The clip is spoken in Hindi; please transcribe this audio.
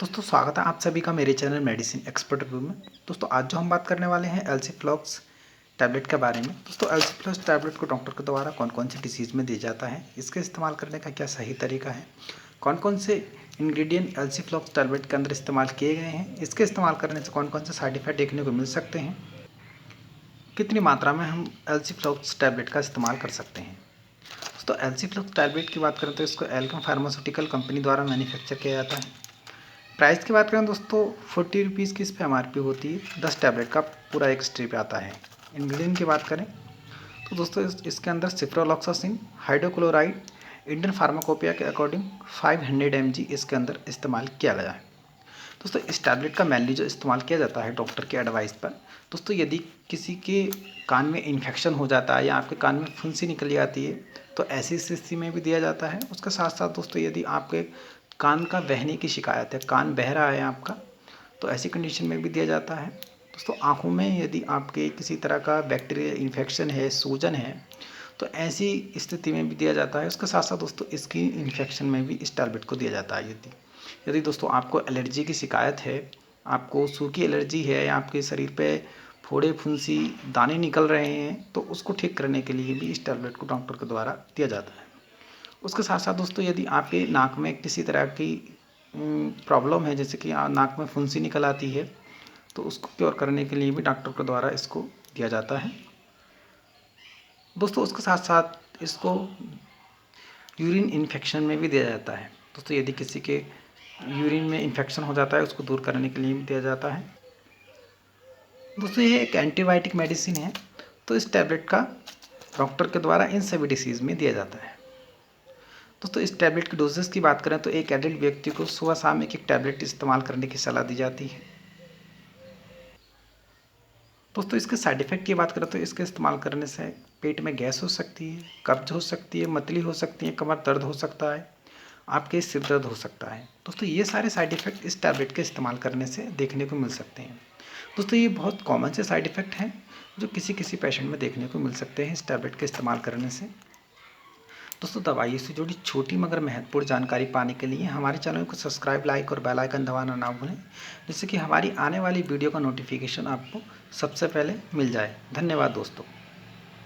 दोस्तों स्वागत है आप सभी का मेरे चैनल मेडिसिन एक्सपर्ट रिव्यू में। दोस्तों आज जो हम बात करने वाले हैं एल्सिफ्लॉक्स टैबलेट के बारे में। दोस्तों एल्सिफ्लॉक्स टैबलेट को डॉक्टर के द्वारा कौन कौन सी डिसीज़ में दिया जाता है, इसके इस्तेमाल करने का क्या सही तरीका है, कौन कौन से इंग्रेडिएंट एल्सिफ्लॉक्स टैबलेट के अंदर इस्तेमाल किए गए हैं, इसके इस्तेमाल करने से कौन कौन से साइड इफेक्ट देखने को मिल सकते हैं, कितनी मात्रा में हम एल्सिफ्लॉक्स टैबलेट का इस्तेमाल कर सकते हैं। दोस्तों एल्सिफ्लॉक्स टैबलेट की बात करें तो इसको एल्केम फार्मास्यूटिकल कंपनी द्वारा मैन्युफैक्चर किया जाता है। प्राइस की बात करें दोस्तों 40 रुपीज़ की इस पर MRP होती है। 10 टैबलेट का पूरा एक स्ट्रिप आता है। इंग्रेडिएंट की बात करें तो दोस्तों इसके अंदर सिप्रोलॉक्सासिन हाइड्रोक्लोराइड इंडियन फार्माकोपिया के अकॉर्डिंग 500 mg इसके अंदर इस्तेमाल किया गया है। दोस्तों इस टैबलेट का मेनली जो इस्तेमाल किया जाता है डॉक्टर के एडवाइस पर, दोस्तों यदि किसी के कान में इन्फेक्शन हो जाता है या आपके कान में फुंसी निकल आती है तो ऐसी स्थिति में भी दिया जाता है। उसके साथ साथ दोस्तों यदि आपके कान का बहने की शिकायत है, कान बह रहा है आपका, तो ऐसी कंडीशन में भी दिया जाता है। दोस्तों आँखों में यदि आपके किसी तरह का बैक्टीरिया इन्फेक्शन है, सूजन है, तो ऐसी स्थिति में भी दिया जाता है। उसके साथ साथ दोस्तों स्किन इन्फेक्शन में भी इस टैबलेट को दिया जाता है। यदि दोस्तों आपको एलर्जी की शिकायत है, आपको सूखी एलर्जी है या आपके शरीर पे फोड़े फुंसी दाने निकल रहे हैं, तो उसको ठीक करने के लिए भी इस टैबलेट को डॉक्टर के द्वारा दिया जाता है। उसके साथ साथ दोस्तों यदि आपके नाक में किसी तरह की प्रॉब्लम है, जैसे कि नाक में फुंसी निकल आती है, तो उसको क्योर करने के लिए भी डॉक्टर के द्वारा इसको दिया जाता है। दोस्तों उसके साथ साथ इसको यूरिन इन्फेक्शन में भी दिया जाता है। दोस्तों यदि किसी के यूरिन में इन्फेक्शन हो जाता है, उसको दूर करने के लिए भी दिया जाता है। दोस्तों ये एक एंटीबायोटिक मेडिसिन है, तो इस टैबलेट का डॉक्टर के द्वारा इन सभी डिसीज़ में दिया जाता है। दोस्तों इस टैबलेट की डोजेस की बात करें तो एक एडल्ट व्यक्ति को सुबह शाम एक टैबलेट इस्तेमाल करने की सलाह दी जाती है। दोस्तों इसके साइड इफ़ेक्ट की बात करें तो इसके इस्तेमाल करने से पेट में गैस हो सकती है, कब्ज हो सकती है, मतली हो सकती है, कमर दर्द हो सकता है, आपके सिर दर्द हो सकता है। दोस्तों ये सारे साइड इफ़ेक्ट इस टैबलेट के इस्तेमाल करने से देखने को मिल सकते हैं। दोस्तों ये बहुत कॉमन से साइड इफ़ेक्ट हैं जो किसी किसी पेशेंट में देखने को मिल सकते हैं इस टैबलेट के इस्तेमाल करने से। दोस्तों दवाइयों से जुड़ी छोटी मगर महत्वपूर्ण जानकारी पाने के लिए हमारे चैनल को सब्सक्राइब, लाइक और बेल आइकन दबाना ना भूलें, जिससे कि हमारी आने वाली वीडियो का नोटिफिकेशन आपको सबसे पहले मिल जाए। धन्यवाद दोस्तों।